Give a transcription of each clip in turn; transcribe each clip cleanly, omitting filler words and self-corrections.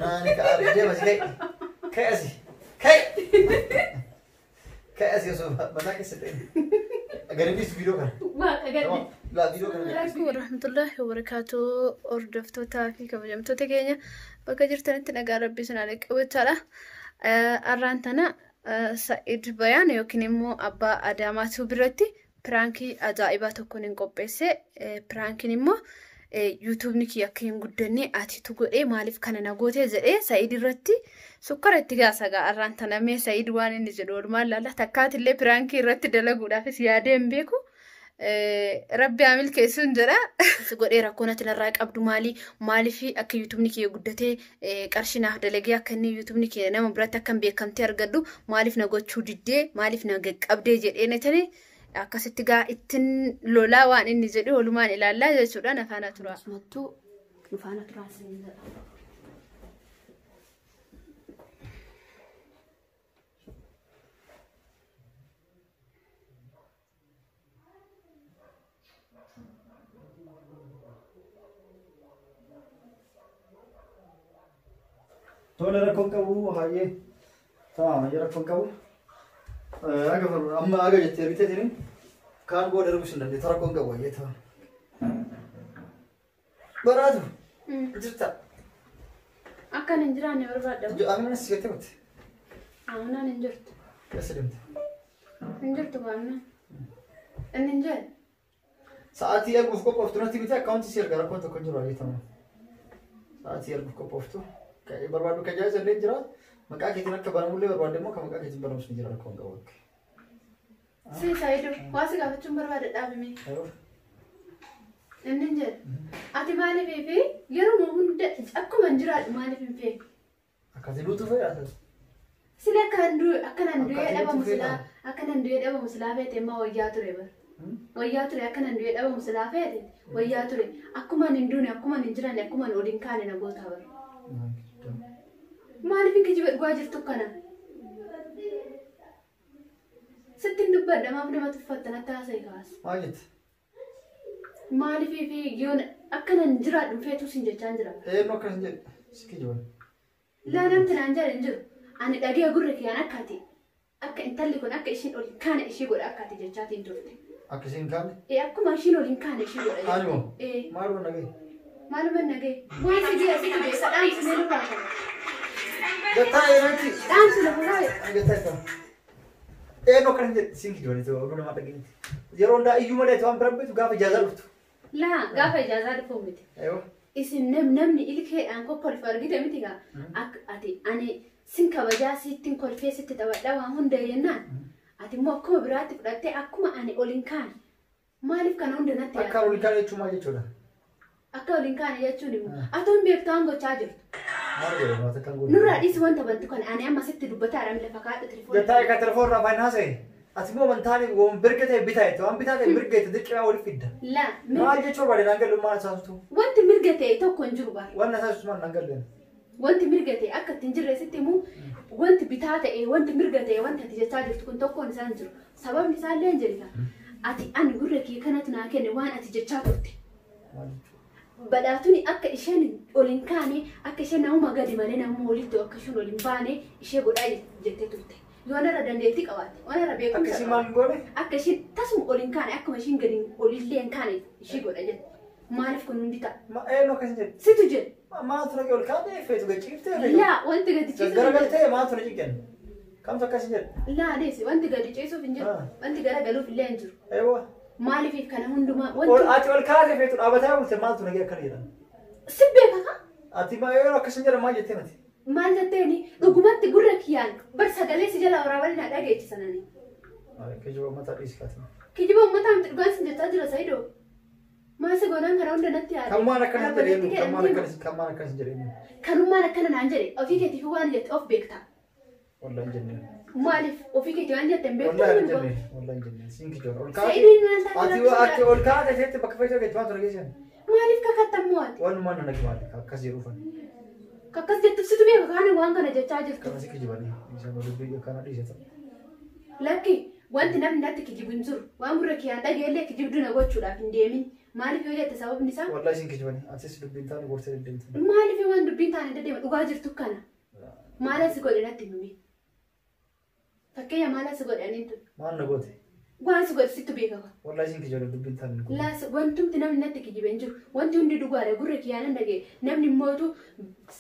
أنا كأرجع بس كأسي كأسي يا سوف بتاعك ستين قريبي فيديو كان لا فيديو كان عليكم ورحمة الله وبركاته أردفتو تافي كبجمتو تجيني بقى جرتنا تنقى ربي سنالك وتلا أرانتنا سعيد بيان يوكينيمو أبا أداماتو برتي برانكي أجائباتو كونين قبسي برانكي نيمو يوتيوب نكي يكين قدني آتي تقول مالف كان نقوتي زي سعيد رتي سكر اتجاسا أرانتنا مي سعيد واني نجدور مال لا تكات اللي برانكي رتي دلقو دافي سيادين بيكو ربي عامل كيسون جرا سقول راكونة الراك عبد مالي في أك يوتيوب نكي قدتي كارشنا دلقيا كني يوتيوب نكي نام براتا كان بيكم ترقدو مالي في نقول شو جدي مالي في نقول أبدي جد تاني أكاسيتجا إتن لولا وان إني جدي ولمان إلى الله جسورا نفانا ترى متو نفانا ترى سين تولى ركون كابو هاي تمام هاي ركون كابو أقفل أما أجا جتير بتدرين كان بود ربوش لندي ترى كون كابو هاي تمام برادو جرتا أكان نجراني بربادو جو أنا نسيت تبت أنا نجرت بس دمت نجرت وانا النجار ساعتي أقول فوق بفتو نتي بتاع كاونتي سير كذا كنت كنجرو هاي تمام ساعتي أقول فوق بفتو كأي بربادو كجاز اللي جرا مكان كتير كبار مولي بربادو ما كم مكان كتير برامج نجرا كون كابو سي سايدو واسي قافتشون بربادو دابمي النجار أتي مالي في يرو مهون ده أكو منجرات مالي في أكادي لوتو في أساس سلا أكان ندوي أبا مسلا فيه تما وياتوري بر وياتوري أكان ندوي أبا مسلا فيه وياتوري أكو ما نندوني أكو ما نجراني أكو ما نودين كاني نقولها بر مالي في كجيب الجواجر تكنا ستين دبّر ما بدنا ما تفتنا تاسي كاس ما جت مالي في يون أكنا نجرات فيه توسين جانجرا إيه ما كان جت سكيجون لا نمتنا نجر أنا دقيقة أقول لك يا نكاتي أك أنت اللي كون أك إيشين أولين كان إيشي قول أكاتي جاتي إنتورتي أكسين كان إيه أكو ماشين أولين كان إيشي قول أيوه إيه ما أروح نجي ما له من نجي ما يسيدي سلام سنين فاهم جتاي نانتي دام سلام فاهم جتاي كم إيه ما كان جت سكيجون تو أقول ما تجيني يرون دا أيوم اللي توام بربي تو قاف إجازة لفته لا قاف إجازة لفومتي أيوه اسم نمني إلك هي أنكو كل فرقي تمتيجا أك أتي أنا سنكا بجاسي تنكل فيس تتوالى وهم داينا أتي مو كم براتي براتي أكو ما أنا أولين كان مالف كان عندنا تيا أكا أولين كان يشوف ما يشوفه أكا أولين كان يشوفني أتون بيرتانغو تاجر ما تكلم نورا دي سوان تبنتو كان أنا أما ست دبتة على ملفقات التليفون جتاي كتلفون رافين هذا أتمنى من ثاني ومن بركة بيتايته أم بيتايته بركة تدك ما ولي فيدا لا ما أجي شو بعدين نقول ما أساسه وانت مرقتي تو كونجربا وانا أساس ما نقول لين وانت مرقتي أكد تنجر ستي مو وانت بتاعته وانت مرقتي وانت تيجي تاجر تكون تو كون سانجر سبب مثال لين جريكا أتي أنا أقول لك كانت ناكني وانا تيجي تاجرتي بدأتني أك إشان أولين كاني أك إشان هم قادي مالنا هم ولدوا أكشون أولين باني إشي قداي جتتوتي يوانا ردان ديتك أواتي وانا ربيكم أكشي ما نقوله أكشي تاسم أولين كاني أك ماشين قادين أولين لين كاني إشي قداي جت ما أعرف كنون ديتا ما إيه ما كان ستو جد ما ترى قول كذا في تقول شيء لا وانت قادي تشيسو جربت ما ترى جيكن كم تكاسي لا ليس وانت قادي تشيسو فينجر وانت قادي قالوا في اللي انجر أيوة ما لي في كلام هندما قول أتقول كذا في تقول أبدا قلت ما ترى جيكن كذا سبب هذا أتي ما يورا كسنجر ما جتنا تي ما جتني رغمت تقول لك يان بس قالي سجلا وراولنا داغي تسناني كجوا ما تريش كاتم كجوا ما تام تقول سنجتا جرا سايدو ما سغونان كراوند نتي كم ما نكنا جريمو كم ما نكنا جريمو كانوا ما نكنا نانجري او فيك تي هو جت اوف بيكتا والله جنن مالف او فيك تي انجت والله بيكتا جنن والله جنن سينك جون أول سيدين كذا أتي أول كذا جت بكفيته جت ما ترى جيشان مالف ككتموات وان ما ننك مالك كسي روفن ككس جت سيدو بيك كان وان كان جت تاجر كم سيك جباني إذا ما ربي كان أدي جت لكن وانت نم ناتك جيبون زور وامرك يا داغي لك جيبدنا وچودا فين ديمين maaliif yoo jette sababni isaa wallahi isin kijibani atis dubbiin taane gortee deddeemtu maaliif waan dubbiin taane deddeema dhugaa jirtu kana maalas godhe natti himi fakkeenya maalas godhe aniin maal na goote waan si godhe sittu beekama wallahi isin kijibani dubbiin taane laas wantumti namni natti kijibeen jiru wanti hundi dhugaadha gurra kiyyaanan dhagee namni immootu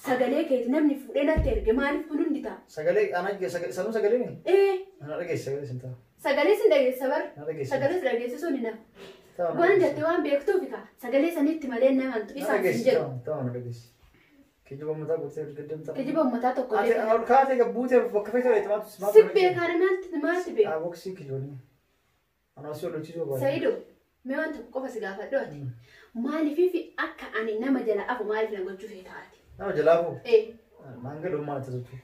sagalee keeti namni fuudhee natti erge maaliif kun hundi ta'a sagalee ana sanuu sagalee ni ana dhageessa sagalee sin ta'a sagalee sin dhageessa bar dhageessa sagalee sin dhageessisuu ni nama waan jettee waan beektuufi ka sagalee sanitti malee namantu isaan sin jedhu ta'u na dhageessa kijiba ummataa gortee deddeemta kijiba ummataa tokko ati ol kaatee gabbuutee bakka feetee leetamaatu si beekaana maalti beeku boksii kijibani ana osoo lolchiisuu baay'ee Sayido mee waan tokko qofa si gaafadhu ati maaliifi akka ani nama jala afu maaliif na gochuu feetaati nama jala afu maangala ummaa taasisu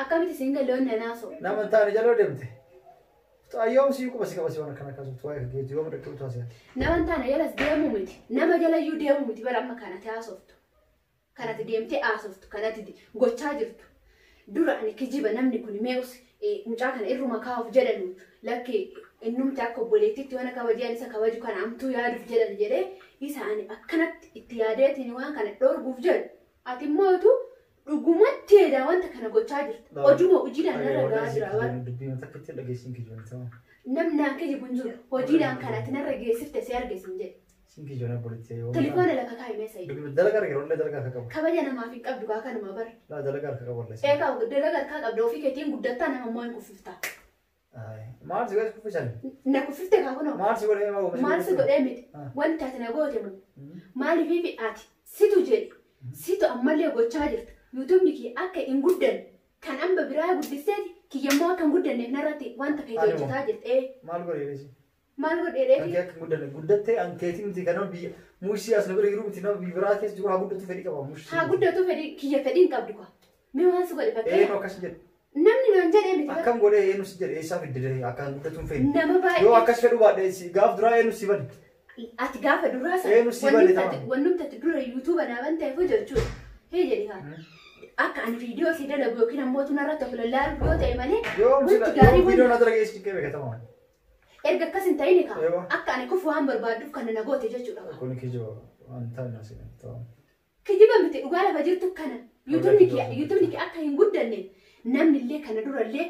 akkamitti siin galloon nanaaso nama taane jala deemte ayyoom si quba si qabasi waan kana kaasutu waa'ee geejjiba yoom dhaqxu taasisaa nama taane jalas deemuu miti nama jala iyyuu deemuu miti bara amma kanatti haasoftu kanatti deemtee haasoftu kanatti gochaa jirtu dura ani kijiba namni kun meeus mucaa kana irruma kaa'uuf jedhanu lakkee innumti akka obboleettiitti waan kabajaan isa kabaju kana amtuu yaaduuf jedhan jedhee isaani akkanatti itti yaadeetiin waan kana dhoorguuf jedhu ati mootu dhugumatti jedha wanta kana gochaa jirtu hojuma hojiidhaan narra gahaa jira waan dubbiin takka itti dhageessin kijibani ta'u namni akka jibuun jiru hojiidhaan kanatti narra geessifte si argesin jedhe sin kijibani obboleettii yoo telefoona lakka kaa'imee sayidu dalagaa argina wallee dalagaa akka qabu kabaja namaaf hin qabdu kaa kanuma bar dalagaa akka qabu wallee eegaa dalagaa akka qabdu ofii keetiin guddattaa nama immoo hin kuffiftaa maal si godhe kuffisan na kuffifte kaa kunoo maal si godhe maal si godhee miti wanti ati na goote mun maaliif ati situ jedhe situ ammallee gochaa jirta yuutuubni kiyya akka hin guddanne kan amma biraa guddiseeti kiyyammoo akka hin guddanneef narratti wanta feete hojjetaa jirta maal godheedheesi maal godheedheeti akka hin guddanne guddattee ankeetii miti kanama biyya muusii as na bira jiru miti nama biyya biraa keessa jiru haa guddatu fedhii qaba muusii haa guddatu fedhii kiyya fedhii hin qabdu kwa mee waan si godhe fakkee akkas jedhe namni naan jedhee miti akkam godhee eenyu si jedhe eessaa fidde akka guddatuun fedhi nama baay'ee yoo akkas fedhu baadhee gaaf duraa eenyu si bane ati gaafa duraa wannumti ati dura yuutuuba naaban ta'eef jechuudha hee jedhi haa akka ani viidiyoo si dalagu yookiin ammoo tunarratti of lallaaru yoo ta'e malee wanti gaarii viidiyoo na dalagees ciqqee beekatamaa erga akkas hin ta'ini kaa akka ani kufu waan barbaaduuf kan na goote jechuudha kun kijiba waan ta'an asiin ta'u kijiba miti dhugaa lafa jirtu kana yuutuubni kee akka hin guddanne namni illee kana durallee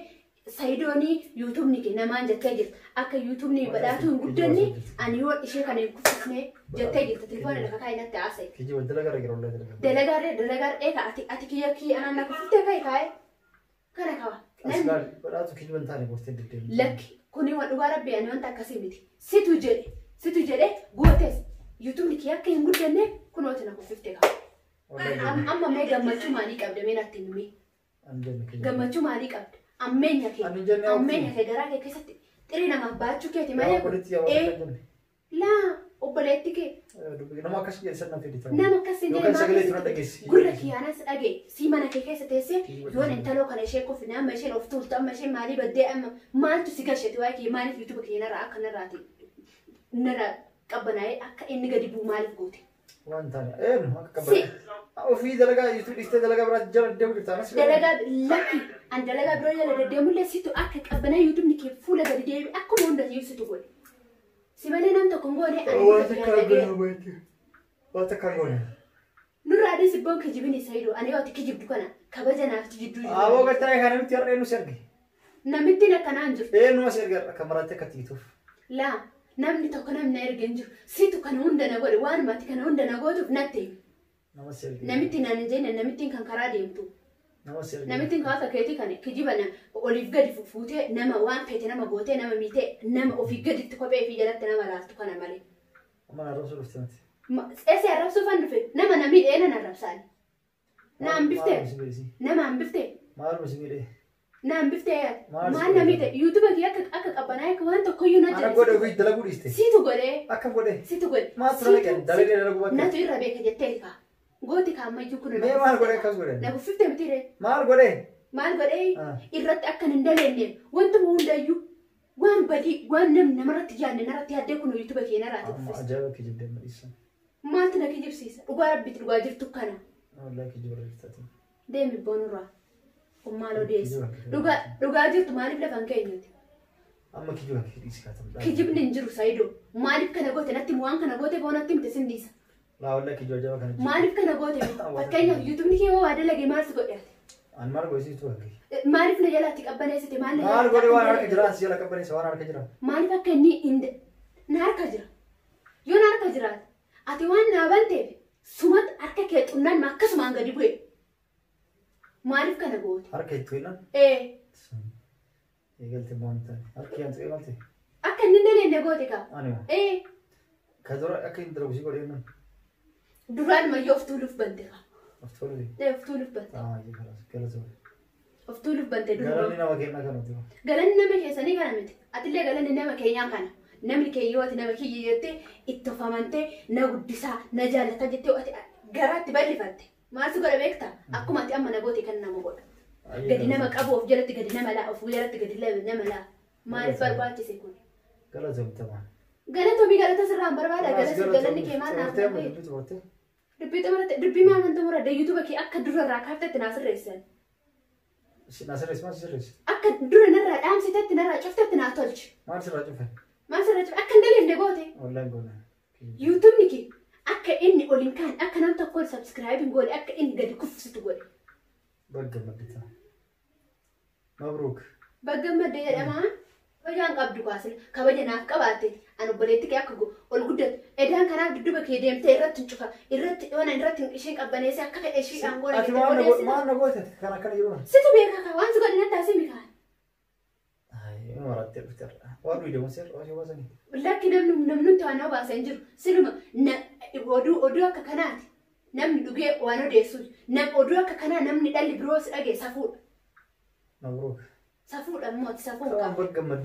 sayidoonii yuutuubni kee namaan jettee jirta akka yuutuubni badhaatu hin guddanne ani yoo ishee kana hin kuffisne jettee jirta telefoona lafa kaa'e natti haasa'e kijiba dalagaa yeroo illee dalagaa eega ati kiyya anaan na kuffiftee kaa'e kaa'e kana kawa aslaan badhaatu kijiba hin taane gortee deddeebiin lakki kuni waan dhugaa rabbi ani wanta akkasii miti situ jedhe gootes yuutuubni kee akka hin guddanne kunooti na kuffiftee kaa'e amma mee gammachuu maalii qabda mee natti himi gammachuu maalii qabda ammeenya kee garaa kee keessatti xirii namaaf baachuu keeti malee laa obboleetti kee nama akkas jedhan na fedhi ta'u nama akkas hin yookaan sagalee tura dhageessi gurra kiyyaanas dhagee si mana kee keessa teessee yoon intaloo kana ishee kofine amma isheen of tuultu amma isheen maalii baddee amma maaltu si gashete waa'ee kee maaliif yuutuuba kee narraa akka narraa qabbanaa'ee akka inni gadi bu'u maaliif goote waan taane akka qabbanaa'e ofii dalagaa yuutuub dhiistee dalagaa biraatti jala deddeemu jirta anas dalagaa lakki an dalagaa biroo jala deddeemullee situ akka qabbanaa yuutuubni kee fuula gadi deebi akkuma hunda situ godhe si malee nam tokko hin goone wanta kan goone nurraa adii sibboon kijibini sayidoo ani waati kijibdu kana kabaja naafti jidduu jiru aboo gattaa'e kana nuti har'a eenyu si arge namittiin akkanaan jiru eenyu si arge akka maraatti akka tiituuf laa namni tokko namni erge hin jiru situ kana hunda na godhe waanumatti kana hunda na gootuuf natti namitti naan hin jenne namittiin kan karaa deemtu namittiin kan akka keetii kan kijiba oliif gadi fuutee nama waan feete nama gootee nama miitee nama ofii gaditti kophee fi jalatti nama laaltu kana malee. Amma arrabsuu dhufte mati. Eessi arrabsuu fan dhufe nama namii dheena arrabsaani. Na hambiftee nama hambiftee. Maal miidhee. Na hambiftee maal namiite yuutuuba kee akka qabbanaa akka waan tokkoyyuu na jedhe. Ana godhe ofii dalaguu dhiiste. Situ godhee. Akka godhe. Situ godhe. Maal tura dalagee dalaguu bakka. Natu irra beeka jettee kaa. Gooti kaammayyuu kun mee maal godhe akkas godhe na buffifte mitiire maal godhe irratti akka hin dalenne wantuma hundayyuu waan badii waan namni namarratti yaadne narratti yaaddee kun yuutuuba kee narraati buffise ajaa'iba kijibdee madhiisa maaltu na kijibsiisa dhugaa rabbitti dhugaa jirtu kana wallahi kijibra jirtati deemi boonurraa kun maaloo deessi dhugaa jirtu maaliif lafan keenyati أما كيجوا كيس كاتم كيجيب ننجرو سايدو مالك كنا قوتي نتي موان كنا قوتي بونا تيم تسنديس لا ولا كيجوا جوا كان مالك كنا قوتي فكاين يوتيوب نيكي هو هذا لقي مارس قوتي أنا ما أقول شيء توه مالك نجلاتك أبني ستي مالك ما أقول وانا أركج جراس يلا كبرني سوار أركج جرا مالك كني إند نار كجرا يو نار كجرا أتوان نابنتي سمات أركج كتونان ما كسمان غادي بوي مالك كنا قوتي أركج توينا إيه يقولت بونتا أركج أنت إيه قلتي أكن نندل نقوتي كا أنا إيه كذا أكيد دروسي قولي duraan ma yoo ftuuluf bante ka أفتولي ftuuluf bante يجي خلاص كلا زول ftuuluf bante قالوا لنا ما كنا كانوا ترى galanni nama keessanii kana miti atillee galanni nama keenyaa kana namni keeyyooti nama kiyyi jettee itti ofamantee na guddisaa na jaallata jettee ati garaatti bal'ifatte maaltu godha beekta akkuma ati amma nagooti kan nama godha gadi nama qabu of jalatti gadi nama laa of jalatti gadi nama laa maaliif barbaachise kun كلا زول تمام galatoomii galata sirraan barbaada galanni kee maal dhaabbatee dubbii maa kan tumura yuutuuba kee akka durarraa kaaftetti naa sirreessan ناصر اسمه سيريس akka dura narraa dhaamsitetti narraa cuftetti naa tolchi ما سيرا شوفه maal sirraa cufa akka hin daleenne goote والله نقول yuutuubni kee akka inni ol hin kaan akka nam tokkoon sabskiraayibiin godhe akka inni gadi kuffisitu godhe بقى مدته مبروك baggammadde jedhamaa hojaan qabdu kaasile kabaja naaf qabaatte an obboleetti kee akka ol guddatu edaan kanaaf dudduba kee deemtee irratti cufa irratti waan irratti isheen qabbaneessee akka fedhe ishiidhaan godhe ما نقولت كان يروح situ beekaa ka waan si godhe nattaasi mikaan اي مرات بتر وادو يدوم سير وشو وزني lakki namnutti waan baasa hin jiru siluma oduu akka kanaati namni dhugee waan odeessuuf oduu akka kanaa namni dhalli biroo si dhagee safuudha مبروك safuudha immoo ati safuun كمان qaba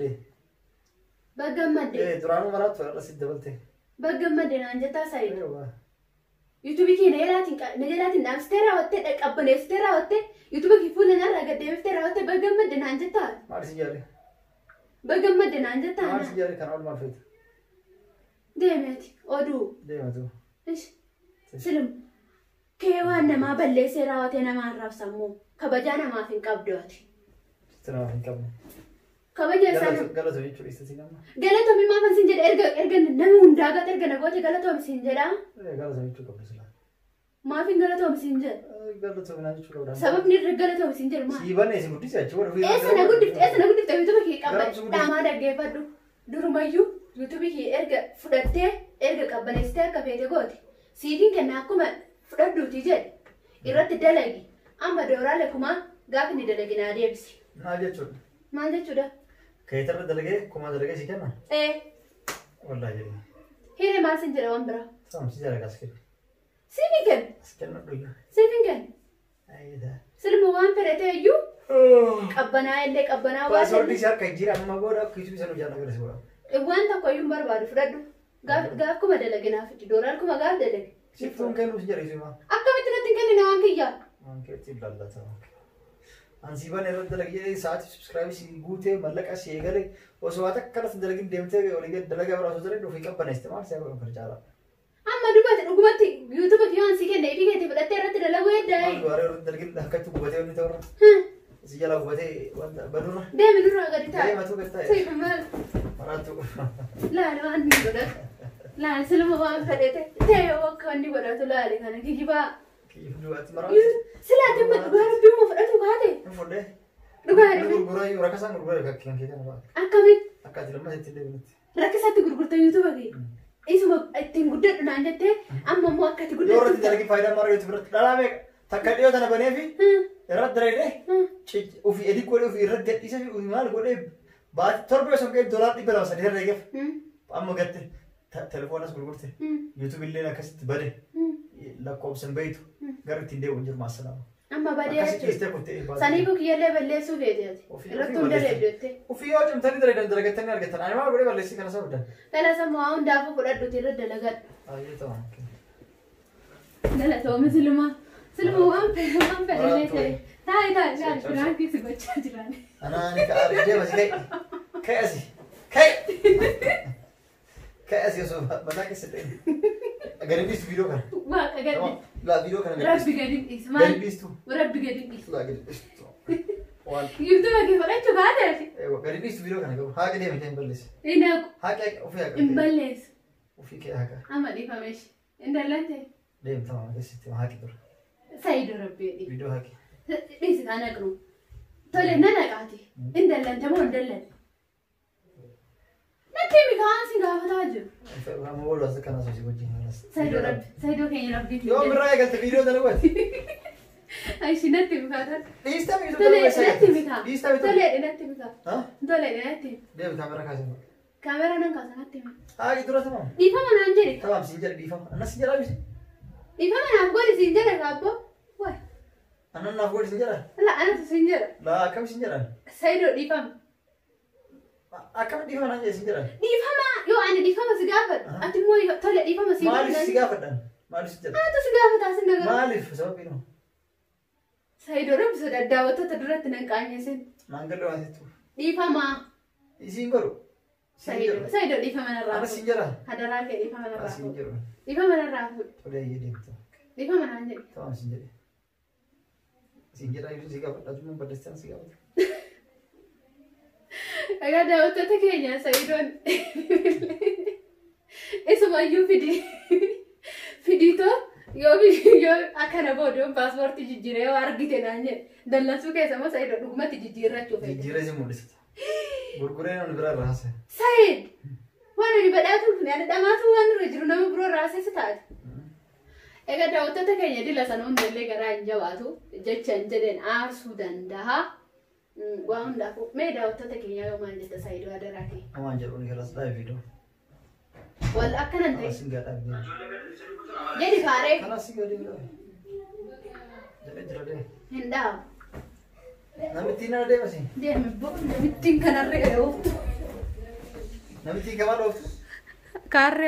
بقى baggammadde ايه درانو مرات ولا رصيد دبلتي baggammadde naan jettaa saayidu ايوه yuutuubii kee najalaatiin dhaamsitee raawwattee qabbaneessitee raawwattee yuutuubii kee fuula narraa gaddeebiftee raawwattee baggammadde naan jettaa ما ارسي جاري baggammadde naan jettaa ما ارسي جاري كان اول ما فيت deemeeti oduu دايما تو silum kee waan namaa balleessee raawwatee namaan raabsamuu kabajaa namaaf hin qabdu ati ترى في كم kabaja isaa قالوا يجوا يستسينما galatoomii maafan sin jedhe erga nama hundaagaat erga nagooti galatoomi sin jedhaa قالوا يجوا قبل سلا maafin galatoomi sin jedhe قالوا من يجوا قبل sababni irra galatoomi sin jedhu maa سيبان ايش بدي سأجور في eessa na guddifte yuutuubii kee qabban dhaamaa dhaggeeffadhu durumayyuu yuutuubii kee erga fudhattee erga qabbaneessitee akka feete gooti siidiin kenna akkuma fudhadhuuti jedhe irratti dalagi amma dooraalee kumaa gaafa inni dalagi naa deebisi ما جتشون maal jechuudha كيتر دلقة كم دلقة سكنا والله جري hire maal sin jedha waan biraa سام سيجارة كاسكت siifin kenna سكنا دويا siifin kenna أيدا silma waan fedhatee iyyuu qabbanaa illee qabbanaa بس waan ورد يصير كيجير أما ما قول كيسو بيسألوا جانا غير سوا waan tokko iyyuu hin barbaadu fudhadhu gaaf kuma dalage naaf itti dooraan kuma gaaf dalage شفتون كانوا سيجارة يسمع akkamitti natti hin kennine waan kiyyaa ما كنت بلالا تمام أنسيبان يرد دلقة ساعات سبسكرايب سيجوته ملك أشياء وسواتك كلا دلقة ديمته ولا كده دلقة برا سوتره لو في كم بنستعمل سيابا كرجالا amma dhugumatti yuutuuba kee waan si kenne ifii keetii fudhattee irratti dalaguu heddaa ما قاري يرد دلقة هكذا قبته وني تورا سيجالا قبته وانت بدورا deemi nurraa gadi taa'e ما تو كرتا siif maal مراتو laali waan inni godhatu laali silma waan fedhete ta'e akka inni godhatu laali kana kijibaa كيف دوات مرات silaati amma dhugaa rabbii uma fudhatu kaate فوده dhugaa gurguraa yoo rakkasan gurguraa fakkiin kee kana ba'a akkamitti akkati lamma itti deebinutti rakkisatti gurgurta yuutuuba kee isuma ittiin guddadhu naan jettee amma immoo akkati yoo irratti guddadhu dalagi faayidaa mara yoo biratti dhalaame takka dhiyoo tana banee fi irratti dareedhe ofii edii godhee ofii irratti gadhiisee fi ofii maal godhee baati torba yoo sanqee doolaar 200 irra eegeef amma gatte telefoonas gurgurte yuutuub illee akkasitti bade lakkoobsan beeytu gara ittiin deebi'u jiru maasalaama. amma badee jechuudha. Sanii bukiyyallee balleessuu feeteeti. Irratti hunda deebdeettee. Ofii yoo cimtanii dalagatanii argattan ani maal godhee balleessii kana sabdan. Dhala sammuu haa hundaafuu fudhadhuuti irra dalagadhu. Ayyee ta'an. Dhala ta'uu silma waan fedhillee ta'e. Taa'e gaari firaankiisi gochaa jiran. Anaani ka'aa deemasi ka'e asi ka'e asi osoo mataa keessa ta'e. Gadi dhiistu viidiyoo kana. Waaqa gadi. Laa viidiyoo kana Rabbi gadi dhiisu. Gadi dhiistu. Rabbi gadi dhiisu. Laa gadi dhiistu. YouTube ke fudhachuu baatee gadi dhiistu viidiyoo kana qabu haqa deeme kee hin balleessi. inaaqu Haqa ofii haqa. hin balleessu Ofii kee haqa. amma dhiifameesh indallate Deemtama keessatti haqi dura. Sayidu rabbii Viidiyoo haqi. dhiisi kaan aqnu tole na naqaati indallante moo indallante natti mikaan si gaafataa jiru Amma wal waasa kana soosii wajjin halas. Sayidu keenya rabbii Yoo mirraa eegalte viidiyoo dalaguuti. Aishi natti mikaatan Dhiista viidiyoo tole dalaguuti. natti mikaa Dhiista viidiyoo. tole natti mikaa Haa? tole natti Deemi kaamera kaasee. kaamera nan kaasa natti mikaa Haaqi dura tamam. dhiifama naan jedhe Tamam siin jedhe dhiifama. Annas siin jedhaa miti. dhiifama naaf godhi siin jedhe kaabbo waay Annan naaf godhi siin jedhaa. la anatu siin jedha Laa akkam siin jedhaan. Sayidu dhiifama Akkam dhiifama naan jedhe siin jedhaan. dhiifama yoo ani dhiifama si gaafadhu ati immoo tole dhiifama si Maaliif si gaafadhaan? Maaliif si jedha? anatu si gaafataa sin nagaa Maaliif sababiin hoo? Sayidu rabbi daawwattoota duratti nan qaanyesin Naan gallee waan jettu. dhiifama Isiin godhu. Sayidu dhiifama narraa Annas siin jedhaa. hadaraa kee dhiifama narraa Asiin jedhu. dhiifama narraa fuudhu Tolee iyyee deemta. dhiifama naan jedhe Tamam siin jedhe. Siin jedhaa yoo si gaafadhaa tumuun balleessaan si gaafata. egaa daawwattoota keenya Sayidoon isumayyuu fidiitoo yoo akkana booda paaspoortii jijjiiree yoo argite naan jedhe dallansuu keessa immoo Sayidoo dhugumatti jijjiirrachuuf Jijjiiree si mul'isata. Gurguree namni biraa irraa haasa'e. Sayid waan ani badhaatuuf ani dhamaatu waan irra jiru nama biroo irraa haasa'e taate. Egaa daawwattoota keenya dila sana hundallee garaa hin jabaatu jecha hin jedheen aarsuu danda'a. Waan hundaafuu mee daawwattoota keenya yoo maal jetta Sayidoo adaraa kee. Amaan jedhuun galas dhaabee viidiyoo. Wal akkanan ta'e. Kanas hin gaadhaa. Jedhi kaaree. Kanas hin gaadhaa. Jedhee jira deema. Hin dhaabu. Namittiin na deemasi. Deemi namittiin kanarra ooftu. Namittiin kamaan ooftu. Kaarree.